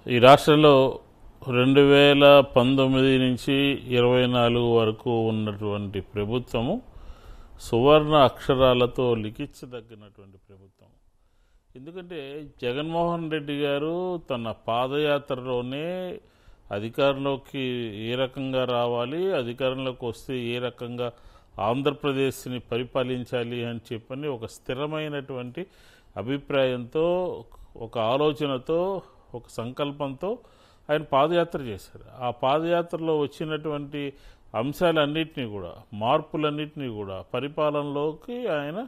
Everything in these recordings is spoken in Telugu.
ఈ రాష్ట్రంలో 2019 నుంచి 24 వరకు ఉన్నటువంటి ప్రభుత్వము సువర్ణ అక్షరాలతో లిఖించదగినటువంటి ప్రభుత్వం. ఎందుకంటే జగన్మోహన్ రెడ్డి గారు తన పాదయాత్రలోనే అధికారంలోకి ఏ రకంగా రావాలి, అధికారంలోకి వస్తే ఏ రకంగా ఆంధ్రప్రదేశ్ని పరిపాలించాలి అని చెప్పని ఒక స్థిరమైనటువంటి అభిప్రాయంతో, ఒక ఆలోచనతో, ఒక సంకల్పంతో ఆయన పాదయాత్ర చేశారు. ఆ పాదయాత్రలో వచ్చినటువంటి అంశాలన్నింటినీ కూడా, మార్పులన్నింటినీ కూడా పరిపాలనలోకి ఆయన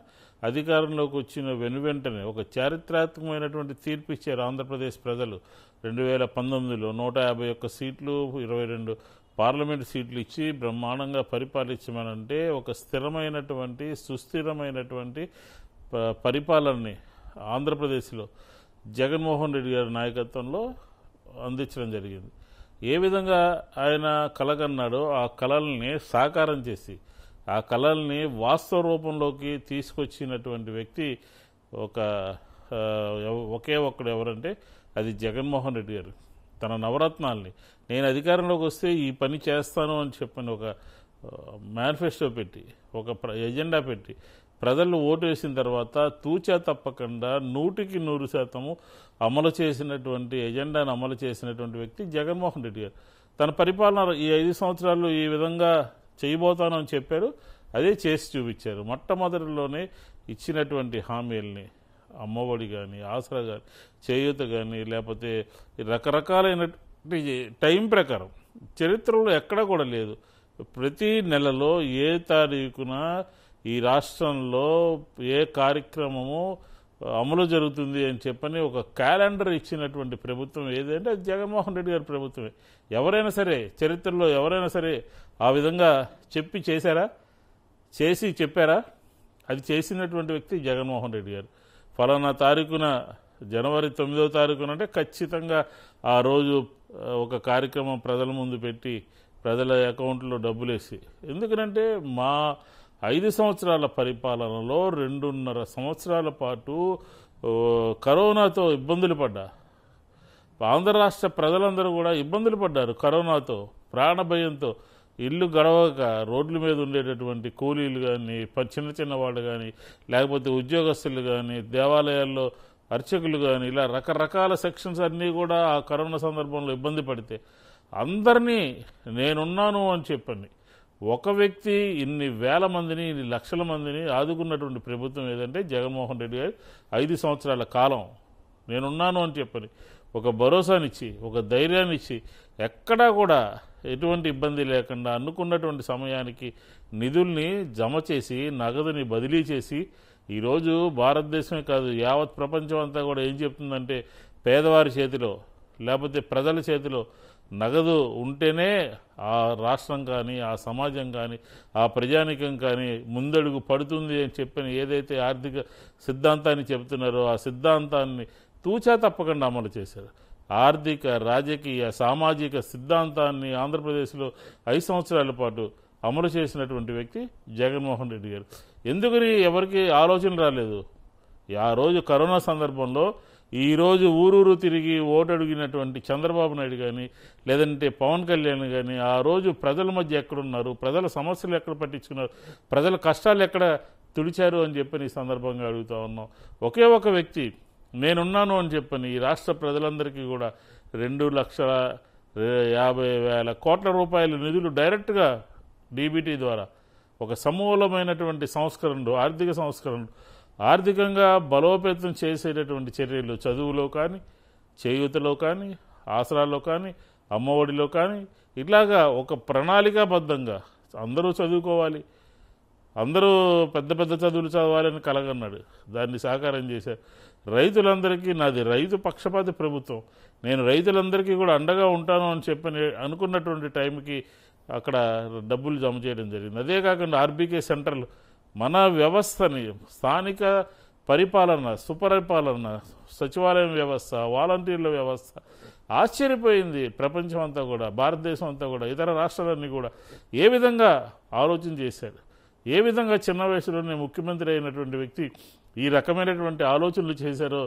అధికారంలోకి వచ్చిన వెనువెంటనే ఒక చారిత్రాత్మకమైనటువంటి తీర్పు ఇచ్చారు ఆంధ్రప్రదేశ్ ప్రజలు. 2019లో 151 సీట్లు, 22 పార్లమెంటు సీట్లు ఇచ్చి బ్రహ్మాండంగా పరిపాలించమనంటే ఒక స్థిరమైనటువంటి, సుస్థిరమైనటువంటి పరిపాలనని ఆంధ్రప్రదేశ్లో జగన్మోహన్ రెడ్డి గారి నాయకత్వంలో అందించడం జరిగింది. ఏ విధంగా ఆయన కలగన్నాడో ఆ కళల్ని సాకారం చేసి, ఆ కళల్ని వాస్తవ రూపంలోకి తీసుకొచ్చినటువంటి వ్యక్తి ఒకే ఒక్కడు ఎవరంటే అది జగన్మోహన్ రెడ్డి గారు. తన నవరత్నాల్ని నేను అధికారంలోకి వస్తే ఈ పని చేస్తాను అని చెప్పని ఒక మేనిఫెస్టో పెట్టి, ఒక ఎజెండా పెట్టి ప్రజలు ఓటు వేసిన తర్వాత తూచా తప్పకుండా 100% అమలు చేసినటువంటి ఎజెండాను అమలు చేసినటువంటి వ్యక్తి జగన్మోహన్ రెడ్డి గారు. తన పరిపాలన ఈ 5 సంవత్సరాలు ఈ విధంగా చేయబోతాను అని చెప్పారు, అదే చేసి చూపించారు. మొట్టమొదటిలోనే ఇచ్చినటువంటి హామీల్ని, అమ్మఒడి కానీ, ఆసరా కానీ, చేయూత కానీ, లేకపోతే రకరకాలైనటువంటి టైం ప్రకారం చరిత్రలో ఎక్కడా కూడా లేదు. ప్రతి నెలలో ఏ తారీఖున ఈ రాష్ట్రంలో ఏ కార్యక్రమము అమలు జరుగుతుంది అని చెప్పని ఒక క్యాలెండర్ ఇచ్చినటువంటి ప్రభుత్వం ఏదంటే అది జగన్మోహన్ రెడ్డి గారి ప్రభుత్వమే. ఎవరైనా సరే చరిత్రలో ఎవరైనా సరే ఆ విధంగా చేశారా? చేసి చెప్పారా? అది చేసినటువంటి వ్యక్తి జగన్మోహన్ రెడ్డి గారు. ఫలానా తారీఖున జనవరి 9వ తారీఖున అంటే ఖచ్చితంగా ఆ రోజు ఒక కార్యక్రమం ప్రజల ముందు పెట్టి ప్రజల అకౌంట్లో డబ్బులేసి, ఎందుకంటే మా 5 సంవత్సరాల పరిపాలనలో 2.5 సంవత్సరాల పాటు కరోనాతో ఇబ్బందులు పడ్డా, ఆంధ్ర రాష్ట్ర ప్రజలందరూ కూడా ఇబ్బందులు పడ్డారు. కరోనాతో, ప్రాణభయంతో, ఇల్లు గడవక రోడ్ల మీద ఉండేటటువంటి కూలీలు కానీ, చిన్న వాళ్ళు కానీ, లేకపోతే ఉద్యోగస్తులు కానీ, దేవాలయాల్లో అర్చకులు కానీ, ఇలా రకరకాల సెక్షన్స్ అన్నీ కూడా ఆ కరోనా సందర్భంలో ఇబ్బంది పడితే అందరినీ నేనున్నాను అని చెప్పండి ఒక వ్యక్తి ఇన్ని వేల మందిని, ఇన్ని లక్షల మందిని ఆదుకున్నటువంటి ప్రభుత్వం ఏదంటే జగన్మోహన్ రెడ్డి గారు 5 సంవత్సరాల కాలం నేనున్నాను అని చెప్పని ఒక భరోసానిచ్చి, ఒక ధైర్యాన్నిచ్చి, ఎక్కడా కూడా ఎటువంటి ఇబ్బంది లేకుండా అనుకున్నటువంటి సమయానికి నిధుల్ని జమ చేసి, నగదుని బదిలీ చేసి, ఈరోజు భారతదేశమే కాదు యావత్ ప్రపంచం అంతా కూడా ఏం చెప్తుందంటే పేదవారి చేతిలో లేకపోతే ప్రజల చేతిలో నగదు ఉంటేనే ఆ రాష్ట్రం కానీ, ఆ సమాజం కానీ, ఆ ప్రజానికం కానీ ముందడుగు పడుతుంది అని చెప్పిన ఏదైతే ఆర్థిక సిద్ధాంతాన్ని చెబుతున్నారో ఆ సిద్ధాంతాన్ని తూచా తప్పకుండా అమలు చేశారు. ఆర్థిక, రాజకీయ, సామాజిక సిద్ధాంతాన్ని ఆంధ్రప్రదేశ్లో 5 సంవత్సరాల పాటు అమలు చేసినటువంటి వ్యక్తి జగన్మోహన్ రెడ్డి గారు. ఎందుకని ఎవరికి ఆలోచన రాలేదు? ఆ రోజు కరోనా సందర్భంలో ఈరోజు ఊరూరు తిరిగి ఓటు అడిగినటువంటి చంద్రబాబు నాయుడు కానీ, లేదంటే పవన్ కళ్యాణ్ కానీ ఆ రోజు ప్రజల మధ్య ఎక్కడున్నారు, ప్రజల సమస్యలు ఎక్కడ పట్టించుకున్నారు, ప్రజల కష్టాలు ఎక్కడ తుడిచారు అని చెప్పని ఈ సందర్భంగా అడుగుతా ఉన్నాం. ఒకే ఒక వ్యక్తి నేనున్నాను అని చెప్పని ఈ రాష్ట్ర ప్రజలందరికీ కూడా 2,50,000 కోట్ల రూపాయల నిధులు డైరెక్ట్గా డీబీటీ ద్వారా ఒక సమూలమైనటువంటి సంస్కరణలు, ఆర్థిక సంస్కరణలు, ఆర్థికంగా బలోపేతం చేసేటటువంటి చర్యలు చదువులో కానీ, చేయూతలో కానీ, ఆసరాలో కానీ, అమ్మఒడిలో కానీ, ఇట్లాగా ఒక ప్రణాళికాబద్ధంగా అందరూ చదువుకోవాలి, అందరూ పెద్ద పెద్ద చదువులు చదవాలని కలగన్నాడు. దాన్ని సాకారం చేశారు. రైతులందరికీ నాది రైతు పక్షపాతి ప్రభుత్వం, నేను రైతులందరికీ కూడా అండగా ఉంటాను అని చెప్పని అనుకున్నటువంటి టైంకి అక్కడ డబ్బులు జమ చేయడం జరిగింది. అదే కాకుండా ఆర్బీకే సెంటర్లు మన వ్యవస్థని, స్థానిక పరిపాలన, సుపరిపాలన, సచివాలయం వ్యవస్థ, వాలంటీర్ల వ్యవస్థ ఆశ్చర్యపోయింది ప్రపంచం అంతా కూడా, భారతదేశం అంతా కూడా, ఇతర రాష్ట్రాలన్నీ కూడా ఏ విధంగా ఆలోచన చేశాడు, ఏ విధంగా చిన్న వయసులోనే ముఖ్యమంత్రి అయినటువంటి వ్యక్తి ఈ రకమైనటువంటి ఆలోచనలు చేశారో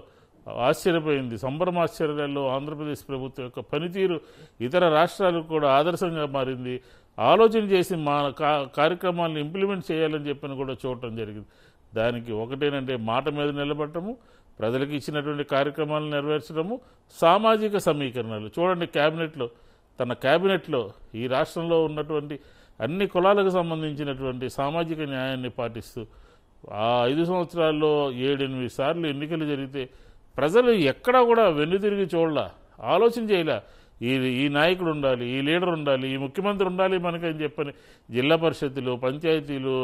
ఆశ్చర్యపోయింది. సంభ్రమాశ్చర్యాల్లో ఆంధ్రప్రదేశ్ ప్రభుత్వం యొక్క పనితీరు ఇతర రాష్ట్రాలకు కూడా ఆదర్శంగా మారింది. ఆలోచన చేసి మా కార్యక్రమాలను ఇంప్లిమెంట్ చేయాలని చెప్పని కూడా చూడటం జరిగింది. దానికి ఒకటేనంటే మాట మీద నిలబడటము, ప్రజలకు ఇచ్చినటువంటి కార్యక్రమాలను నెరవేర్చడము, సామాజిక సమీకరణలు. చూడండి, తన క్యాబినెట్లో ఈ రాష్ట్రంలో ఉన్నటువంటి అన్ని కులాలకు సంబంధించినటువంటి సామాజిక న్యాయాన్ని పాటిస్తూ ఆ 5 సంవత్సరాల్లో 7-8 సార్లు ఎన్నికలు జరిగితే ప్రజలు ఎక్కడా కూడా వెన్నుతిరిగి చూడలా, ఆలోచన చేయలే. ఈ నాయకుడు ఉండాలి, ఈ లీడర్ ఉండాలి, ఈ ముఖ్యమంత్రి ఉండాలి మనకని చెప్పని జిల్లా పరిషత్తులు, పంచాయతీలు,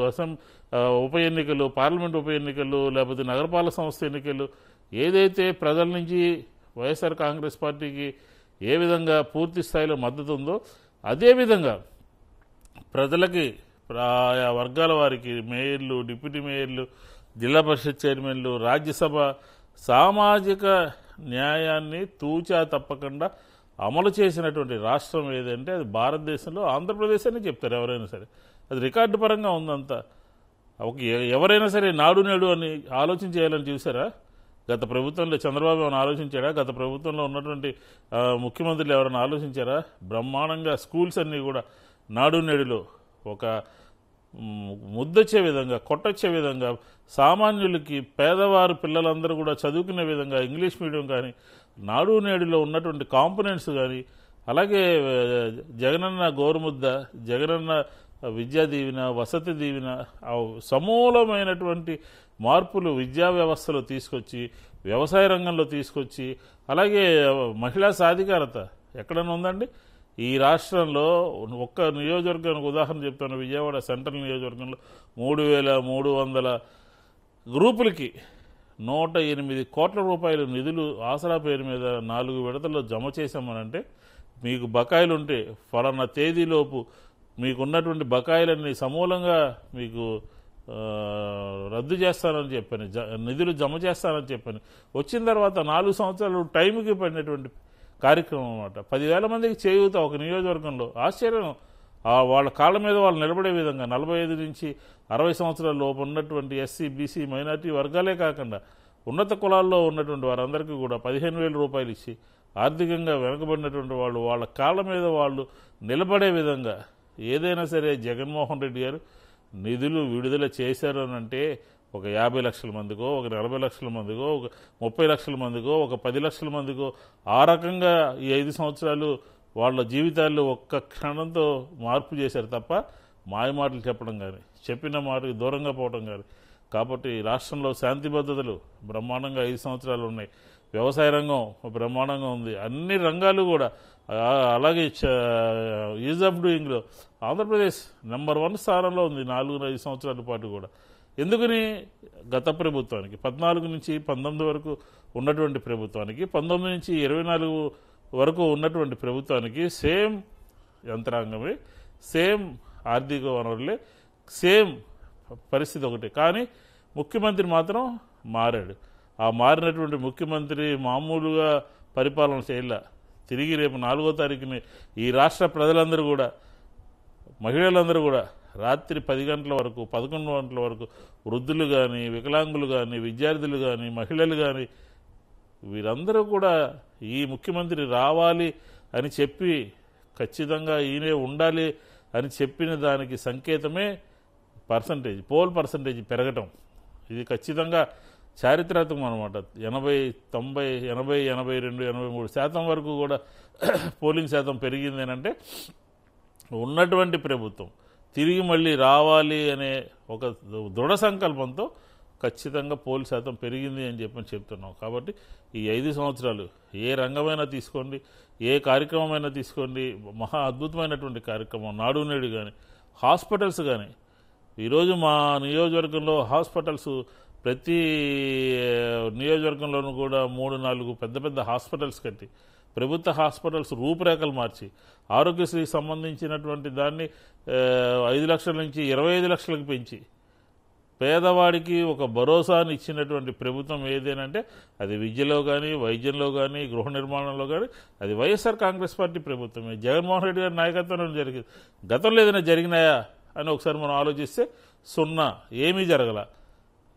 ఉప ఎన్నికలు, పార్లమెంట్ ఉప ఎన్నికలు, లేకపోతే నగరపాలక సంస్థ ఎన్నికలు, ఏదైతే ప్రజల నుంచి వైఎస్ఆర్ కాంగ్రెస్ పార్టీకి ఏ విధంగా పూర్తి స్థాయిలో మద్దతు ఉందో అదేవిధంగా ప్రజలకి ఆయా వర్గాల వారికి మేయర్లు, డిప్యూటీ మేయర్లు, జిల్లా పరిషత్ చైర్మన్లు, రాజ్యసభ సామాజిక న్యాయాన్ని తూచా తప్పకుండా అమలు చేసినటువంటి రాష్ట్రం ఏదంటే అది భారతదేశంలో ఆంధ్రప్రదేశ్ అని చెప్తారు ఎవరైనా సరే. అది రికార్డు పరంగా ఉందంతా. ఎవరైనా సరే నాడు నేడు అని ఆలోచన చేయాలని చూసారా? గత ప్రభుత్వంలో చంద్రబాబు ఏమైనా ఆలోచించారా? గత ప్రభుత్వంలో ఉన్నటువంటి ముఖ్యమంత్రులు ఎవరైనా ఆలోచించారా? బ్రహ్మాండంగా స్కూల్స్ అన్నీ కూడా నాడు నేడులో ఒక ముద్దొచ్చే విధంగా, కొట్టొచ్చే విధంగా, సామాన్యులకి పేదవారు పిల్లలందరూ కూడా చదువుకునే విధంగా ఇంగ్లీష్ మీడియం కానీ, నాడు నేడులో ఉన్నటువంటి కాంపోనెంట్స్ కానీ, అలాగే జగనన్న గోరుముద్ద, జగనన్న విద్యా దీవెన, వసతి దీవెన, సమూలమైనటువంటి మార్పులు విద్యా వ్యవస్థలో తీసుకొచ్చి, వ్యవసాయ రంగంలో తీసుకొచ్చి, అలాగే మహిళా సాధికారత ఎక్కడైనా ఉందండి? ఈ రాష్ట్రంలో ఒక్క నియోజకవర్గానికి ఉదాహరణ చెప్తాను. విజయవాడ సెంట్రల్ నియోజకవర్గంలో 3,300 గ్రూపులకి 108 కోట్ల రూపాయల నిధులు ఆసరా పేరు మీద 4 విడతల్లో జమ చేశామనంటే, మీకు బకాయిలు ఉంటే ఫలానా తేదీలోపు మీకున్నటువంటి బకాయిలన్నీ సమూలంగా మీకు రద్దు చేస్తానని చెప్పాను, నిధులు జమ చేస్తానని చెప్పాను. వచ్చిన తర్వాత 4 సంవత్సరాలు టైంకి పడినటువంటి కార్యక్రమం అన్నమాట. 10,000 మందికి చేయూత ఒక నియోజకవర్గంలో. ఆశ్చర్యం. వాళ్ళ కాళ్ళ మీద వాళ్ళు నిలబడే విధంగా 45 నుంచి 60 సంవత్సరాల లోపు ఉన్నటువంటి ఎస్సీ, బీసీ, మైనార్టీ వర్గాలే కాకుండా ఉన్నత కులాల్లో ఉన్నటువంటి వారందరికీ కూడా 15,000 రూపాయలు ఇచ్చి ఆర్థికంగా వెనుకబడినటువంటి వాళ్ళు వాళ్ళ కాళ్ళ మీద వాళ్ళు నిలబడే విధంగా ఏదైనా సరే జగన్మోహన్ రెడ్డి గారు నిధులు విడుదల చేశారు అని అంటే ఒక 50 లక్షల మందికో, ఒక 40 లక్షల మందికో, ఒక 30 లక్షల మందికో, ఒక 10 లక్షల మందికో ఆ రకంగా ఈ 5 సంవత్సరాలు వాళ్ళ జీవితాల్లో ఒక్క క్షణంతో మార్పు చేశారు తప్ప మాయ మాటలు చెప్పడం కానీ, చెప్పిన మాటకి దూరంగా పోవడం కానీ. కాబట్టి రాష్ట్రంలో శాంతి భద్రతలు బ్రహ్మాండంగా 5 సంవత్సరాలు ఉన్నాయి. వ్యవసాయ రంగం బ్రహ్మాండంగా ఉంది. అన్ని రంగాలు కూడా అలాగే ఈజ్ ఆఫ్ డూయింగ్లో ఆంధ్రప్రదేశ్ నెంబర్ 1 స్థానంలో ఉంది 4-5 సంవత్సరాల పాటు కూడా. ఎందుకని? గత ప్రభుత్వానికి 14 నుంచి 19 వరకు ఉన్నటువంటి ప్రభుత్వానికి, 19 నుంచి 24 వరకు ఉన్నటువంటి ప్రభుత్వానికి సేమ్ యంత్రాంగమే, సేమ్ ఆర్థిక వనరులే, సేమ్ పరిస్థితి ఒకటే. కానీ ముఖ్యమంత్రి మాత్రం మారాడు. ఆ మారినటువంటి ముఖ్యమంత్రి మామూలుగా పరిపాలన చేయాల. తిరిగి రేపు 4వ తారీఖుని ఈ రాష్ట్ర ప్రజలందరూ కూడా, మహిళలందరూ కూడా రాత్రి 10 గంటల వరకు, 11 గంటల వరకు వృద్ధులు కానీ, వికలాంగులు కానీ, విద్యార్థులు కానీ, మహిళలు కానీ వీరందరూ కూడా ఈ ముఖ్యమంత్రి రావాలి అని చెప్పి ఖచ్చితంగా ఈయనే ఉండాలి అని చెప్పిన దానికి సంకేతమే పోల్ పర్సంటేజ్ పెరగటం. ఇది ఖచ్చితంగా చారిత్రాత్మకం అనమాట. 80, 90, 80, 82, 83% వరకు కూడా పోలింగ్ శాతం పెరిగింది అంటే ఉన్నటువంటి ప్రభుత్వం తిరిగి మళ్ళీ రావాలి అనే ఒక దృఢ సంకల్పంతో ఖచ్చితంగా పోల్ శాతం పెరిగింది అని చెప్తున్నాం. కాబట్టి ఈ 5 సంవత్సరాలు ఏ రంగమైనా తీసుకోండి, ఏ కార్యక్రమమైనా తీసుకోండి, మహా అద్భుతమైనటువంటి కార్యక్రమం. నాడు నేడు కానీ, హాస్పిటల్స్ కానీ, ఈరోజు మా నియోజకవర్గంలో హాస్పిటల్స్ ప్రతి నియోజకవర్గంలోనూ కూడా 3-4 పెద్ద పెద్ద హాస్పిటల్స్ కట్టి, ప్రభుత్వ హాస్పిటల్స్ రూపురేఖలు మార్చి, ఆరోగ్యశ్రీకి సంబంధించినటువంటి దాన్ని 5 లక్షల నుంచి 25 లక్షలకు పెంచి పేదవాడికి ఒక భరోసాని ఇచ్చినటువంటి ప్రభుత్వం ఏదేనంటే అది విద్యలో కానీ, వైద్యంలో కానీ, గృహ నిర్మాణంలో కానీ అది వైఎస్ఆర్ కాంగ్రెస్ పార్టీ ప్రభుత్వమే. జగన్మోహన్ రెడ్డి గారి నాయకత్వంలో జరిగింది. గతంలో ఏదైనా జరిగినాయా అని ఒకసారి మనం ఆలోచిస్తే 0, ఏమీ జరగల.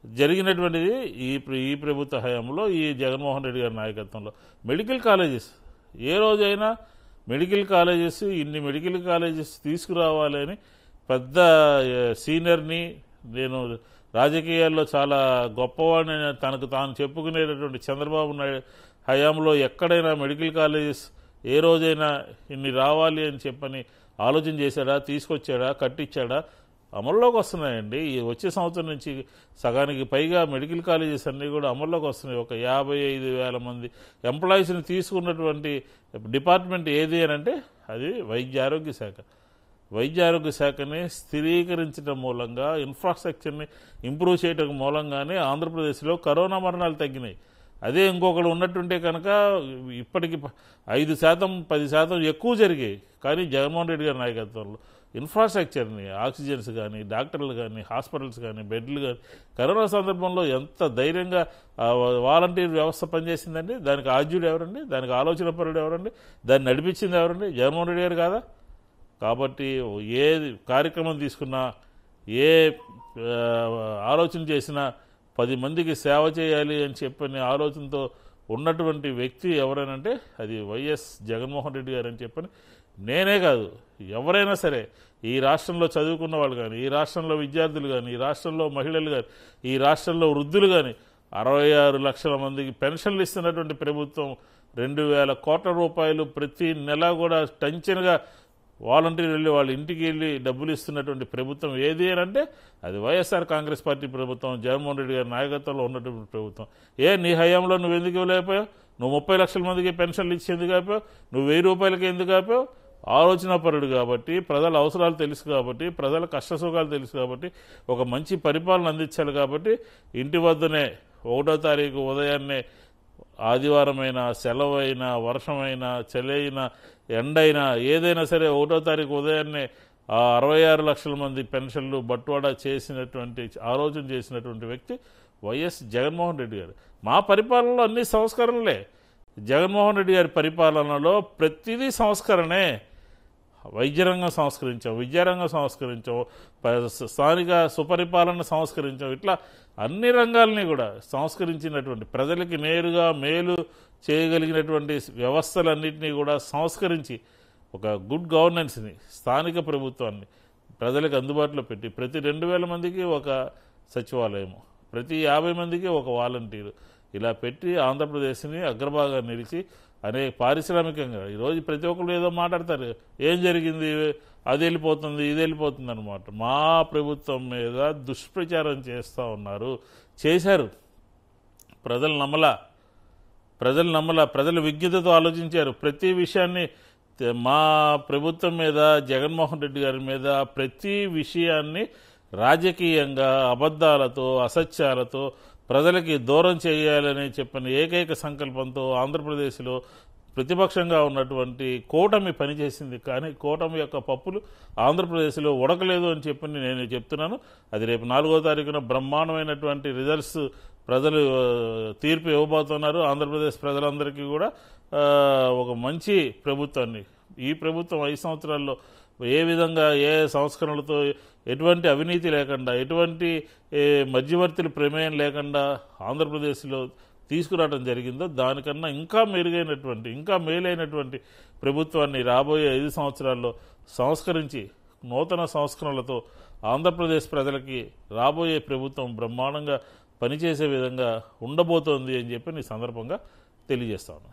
జరిగినటువంటిది ఈ ప్రభుత్వ హయాంలో ఈ జగన్మోహన్ రెడ్డి గారి నాయకత్వంలో. మెడికల్ కాలేజెస్ ఏ రోజైనా మెడికల్ కాలేజెస్ ఇన్ని మెడికల్ కాలేజెస్ తీసుకురావాలని పెద్ద సీనియర్ని, నేను రాజకీయాల్లో చాలా గొప్పవాడిని తనకు తాను చెప్పుకునేటటువంటి చంద్రబాబు నాయుడు హయాంలో ఎక్కడైనా మెడికల్ కాలేజెస్ ఏ రోజైనా ఇన్ని రావాలి అని చెప్పని ఆలోచన చేశాడా, తీసుకొచ్చాడా, కట్టించాడా? అమల్లోకి వస్తున్నాయండి. ఈ వచ్చే సంవత్సరం నుంచి సగానికి పైగా మెడికల్ కాలేజెస్ అన్నీ కూడా అమల్లోకి వస్తున్నాయి. ఒక 55,000 మంది ఎంప్లాయీస్ని తీసుకున్నటువంటి డిపార్ట్మెంట్ ఏది అని అంటే అది వైద్య ఆరోగ్య శాఖ. వైద్య ఆరోగ్య శాఖని స్థిరీకరించడం మూలంగా, ఇన్ఫ్రాస్ట్రక్చర్ని ఇంప్రూవ్ చేయడం మూలంగానే ఆంధ్రప్రదేశ్లో కరోనా మరణాలు తగ్గినాయి. అదే ఇంకొకరు ఉన్నట్టుంటే కనుక ఇప్పటికి 5%, 10% ఎక్కువ జరిగాయి. కానీ జగన్మోహన్ రెడ్డి గారి నాయకత్వంలో ఇన్ఫ్రాస్ట్రక్చర్ని, ఆక్సిజన్స్ కానీ, డాక్టర్లు కానీ, హాస్పిటల్స్ కానీ, బెడ్లు కానీ, కరోనా సందర్భంలో ఎంత ధైర్యంగా వాలంటీర్ వ్యవస్థ పనిచేసిందండి. దానికి ఆద్యుడు ఎవరండి? దానికి ఆలోచన పరుడు ఎవరండి? దాన్ని నడిపించింది ఎవరండి? జగన్మోహన్ రెడ్డి గారు కాదా? కాబట్టి ఏ కార్యక్రమం తీసుకున్నా, ఏ ఆలోచన చేసినా 10 మందికి సేవ చేయాలి అని చెప్పని ఆలోచనతో ఉన్నటువంటి వ్యక్తి ఎవరైనంటే అది వైఎస్ జగన్మోహన్ రెడ్డి గారు అని చెప్పని నేనే కాదు, ఎవరైనా సరే ఈ రాష్ట్రంలో చదువుకున్న వాళ్ళు కానీ, ఈ రాష్ట్రంలో విద్యార్థులు కానీ, ఈ రాష్ట్రంలో మహిళలు కానీ, ఈ రాష్ట్రంలో వృద్ధులు కానీ 66 లక్షల మందికి పెన్షన్లు ఇస్తున్నటువంటి ప్రభుత్వం 2,000 కోట్ల రూపాయలు ప్రతి నెల కూడా టెన్షన్గా వాలంటీర్ వెళ్ళి వాళ్ళ ఇంటికి వెళ్ళి డబ్బులు ఇస్తున్నటువంటి ప్రభుత్వం ఏది అని అంటే అది వైఎస్ఆర్ కాంగ్రెస్ పార్టీ ప్రభుత్వం, జగన్మోహన్ రెడ్డి గారి నాయకత్వంలో ఉన్నటువంటి ప్రభుత్వం. నీ హయాంలో నువ్వు ఎందుకు ఇవ్వలేకపోయావు? నువ్వు 30 లక్షల మందికి పెన్షన్లు ఇచ్చి ఎందుకు ఆపావు? నువ్వు 1000 రూపాయలకి ఎందుకు ఆపావు? ఆలోచనాపరుడు కాబట్టి, ప్రజల అవసరాలు తెలుసు కాబట్టి, ప్రజల కష్టసుఖాలు తెలుసు కాబట్టి, ఒక మంచి పరిపాలన అందించాలి కాబట్టి ఇంటి వద్దనే 1వ తారీఖు ఉదయాన్నే ఆదివారమైనా, సెలవైనా, వర్షమైనా, చలైనా, ఎండైనా ఏదైనా సరే 1వ తారీఖు ఉదయాన్నే ఆ 66 లక్షల మంది పెన్షన్లు బట్వాడా చేసినటువంటి ఆలోచన చేసినటువంటి వ్యక్తి వైఎస్ జగన్మోహన్ రెడ్డి గారు. మా పరిపాలనలో అన్ని సంస్కరణలే. జగన్మోహన్ రెడ్డి గారి పరిపాలనలో ప్రతిదీ సంస్కరణే. వైద్యరంగం సంస్కరించాం, విద్యారంగం సంస్కరించాం, స్థానిక సుపరిపాలన సంస్కరించాం. ఇట్లా అన్ని రంగాలని కూడా సంస్కరించినటువంటి, ప్రజలకి నేరుగా మేలు చేయగలిగినటువంటి వ్యవస్థలన్నింటినీ కూడా సంస్కరించి ఒక గుడ్ గవర్నెన్స్ని, స్థానిక ప్రభుత్వాన్ని ప్రజలకు అందుబాటులో పెట్టి ప్రతి 2,000 మందికి ఒక సచివాలయము, ప్రతి 50 మందికి ఒక వాలంటీరు, ఇలా పెట్టి ఆంధ్రప్రదేశ్ని అగ్రభాగా నిలిచి అనేక పారిశ్రామికంగా ఈరోజు ప్రతి ఒక్కరు ఏదో మాట్లాడతారు, ఏం జరిగింది, అది వెళ్ళిపోతుంది, ఇది వెళ్ళిపోతుంది అనమాట. మా ప్రభుత్వం మీద దుష్ప్రచారం చేస్తూ ఉన్నారు, చేశారు. ప్రజలు నమ్మలా, ప్రజలు విజ్ఞతతో ఆలోచించారు. ప్రతి విషయాన్ని మా ప్రభుత్వం మీద, జగన్మోహన్ రెడ్డి గారి మీద ప్రతి విషయాన్ని రాజకీయంగా అబద్ధాలతో, అసత్యాలతో ప్రజలకి దూరం చేయాలని చెప్పిన ఏకైక సంకల్పంతో ఆంధ్రప్రదేశ్లో ప్రతిపక్షంగా ఉన్నటువంటి కూటమి పనిచేసింది. కానీ కూటమి యొక్క పప్పులు ఆంధ్రప్రదేశ్లో ఉడకలేదు అని చెప్పి నేను చెప్తున్నాను. అది రేపు 4వ తారీఖున బ్రహ్మాండమైనటువంటి రిజల్ట్స్ ప్రజలు తీర్పు ఇవ్వబోతున్నారు. ఆంధ్రప్రదేశ్ ప్రజలందరికీ కూడా ఒక మంచి ప్రభుత్వాన్ని, ఈ ప్రభుత్వం 5 సంవత్సరాల్లో ఏ విధంగా ఏ సంస్కరణలతో ఎటువంటి అవినీతి లేకుండా, ఎటువంటి మధ్యవర్తుల ప్రమేయం లేకుండా ఆంధ్రప్రదేశ్లో తీసుకురావడం జరిగిందో దానికన్నా ఇంకా మెరుగైనటువంటి, ఇంకా మేలైనటువంటి ప్రభుత్వాన్ని రాబోయే 5 సంవత్సరాల్లో సంస్కరించి నూతన సంస్కరణలతో ఆంధ్రప్రదేశ్ ప్రజలకి రాబోయే ప్రభుత్వం బ్రహ్మాండంగా పనిచేసే విధంగా ఉండబోతోంది అని చెప్పి ఈ సందర్భంగా తెలియజేస్తాను.